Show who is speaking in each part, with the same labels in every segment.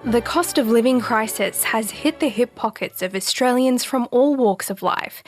Speaker 1: The cost of living crisis has hit the hip pockets of Australians from all walks of life,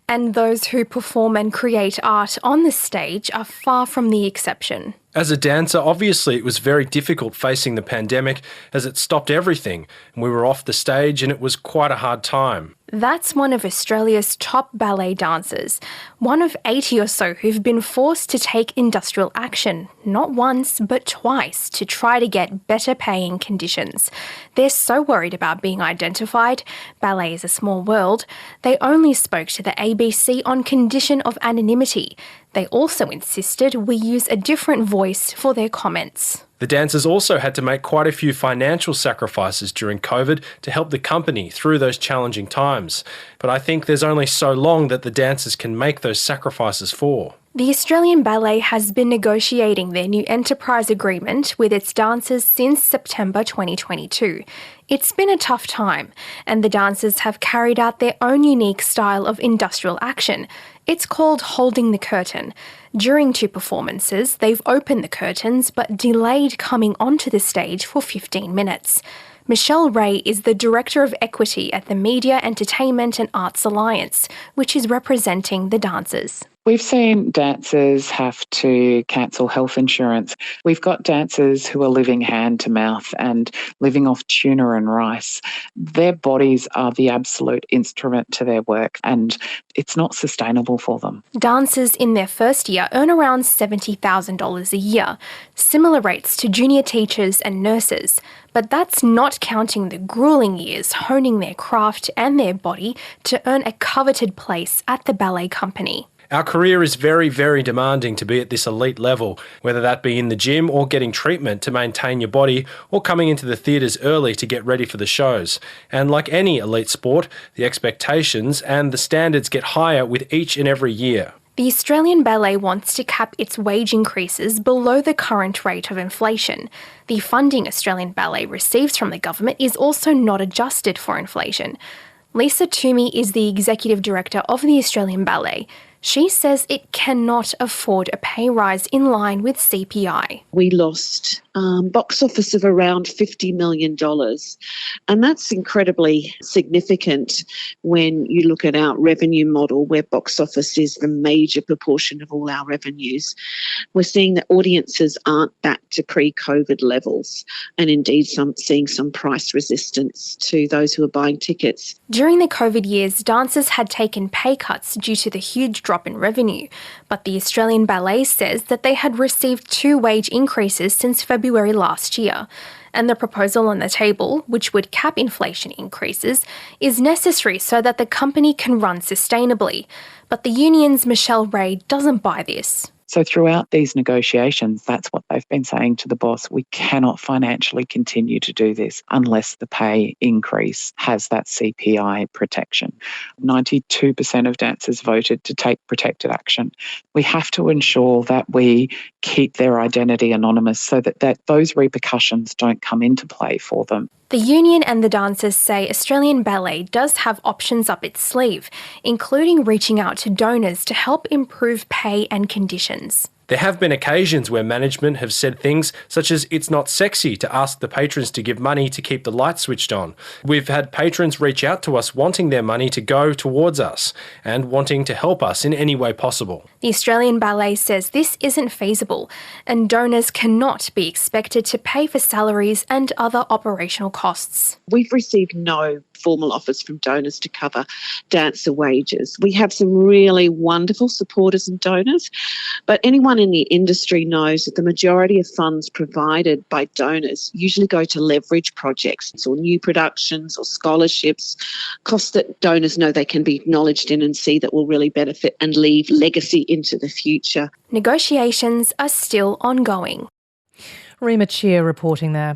Speaker 1: and those who perform and create art on the stage are far from the exception.
Speaker 2: As a dancer, obviously it was very difficult facing the pandemic as it stopped everything and we were off the stage and it was quite a hard time.
Speaker 1: That's one of Australia's top ballet dancers, one of 80 or so who've been forced to take industrial action, not once but twice, to try to get better paying conditions. They're so worried about being identified, ballet is a small world, they only spoke to the ABC on condition of anonymity. They also insisted we use a different voice for their comments.
Speaker 2: The dancers also had to make quite a few financial sacrifices during COVID to help the company through those challenging times. But I think there's only so long that the dancers can make those sacrifices for.
Speaker 1: The Australian Ballet has been negotiating their new enterprise agreement with its dancers since September 2022. It's been a tough time, and the dancers have carried out their own unique style of industrial action. It's called holding the curtain. During 2 performances, they've opened the curtains but delayed coming onto the stage for 15 minutes. Michelle Ray is the Director of Equity at the Media, Entertainment and Arts Alliance, which is representing the dancers.
Speaker 3: We've seen dancers have to cancel health insurance. We've got dancers who are living hand to mouth and living off tuna and rice. Their bodies are the absolute instrument to their work and it's not sustainable for them.
Speaker 1: Dancers in their first year earn around $70,000 a year, similar rates to junior teachers and nurses. But that's not counting the gruelling years honing their craft and their body to earn a coveted place at the ballet company.
Speaker 2: Our career is very, very demanding to be at this elite level, whether that be in the gym or getting treatment to maintain your body or coming into the theatres early to get ready for the shows. And like any elite sport, the expectations and the standards get higher with each and every year.
Speaker 1: The Australian Ballet wants to cap its wage increases below the current rate of inflation. The funding Australian Ballet receives from the government is also not adjusted for inflation. Lisa Toomey is the Executive Director of the Australian Ballet. She says it cannot afford a pay rise in line with CPI.
Speaker 4: We lost box office of around $50 million. And that's incredibly significant when you look at our revenue model where box office is the major proportion of all our revenues. We're seeing that audiences aren't back to pre-COVID levels and indeed seeing some price resistance to those who are buying tickets.
Speaker 1: During the COVID years, dancers had taken pay cuts due to the huge drop in revenue, but the Australian Ballet says that they had received 2 wage increases since February last year, and the proposal on the table, which would cap inflation increases, is necessary so that the company can run sustainably. But the union's Michelle Ray doesn't buy this.
Speaker 3: So throughout these negotiations, that's what they've been saying to the boss. We cannot financially continue to do this unless the pay increase has that CPI protection. 92% of dancers voted to take protected action. We have to ensure that we keep their identity anonymous so that those repercussions don't come into play for them.
Speaker 1: The union and the dancers say Australian Ballet does have options up its sleeve, including reaching out to donors to help improve pay and conditions.
Speaker 2: There have been occasions where management have said things such as it's not sexy to ask the patrons to give money to keep the lights switched on. We've had patrons reach out to us wanting their money to go towards us and wanting to help us in any way possible.
Speaker 1: The Australian Ballet says this isn't feasible and donors cannot be expected to pay for salaries and other operational costs.
Speaker 4: We've received no formal offers from donors to cover dancer wages. We have some really wonderful supporters and donors, but anyone in the industry knows that the majority of funds provided by donors usually go to leverage projects or new productions or scholarships, costs that donors know they can be acknowledged in and see that will really benefit and leave legacy into the future.
Speaker 1: Negotiations are still ongoing.
Speaker 5: Rima Chia reporting there.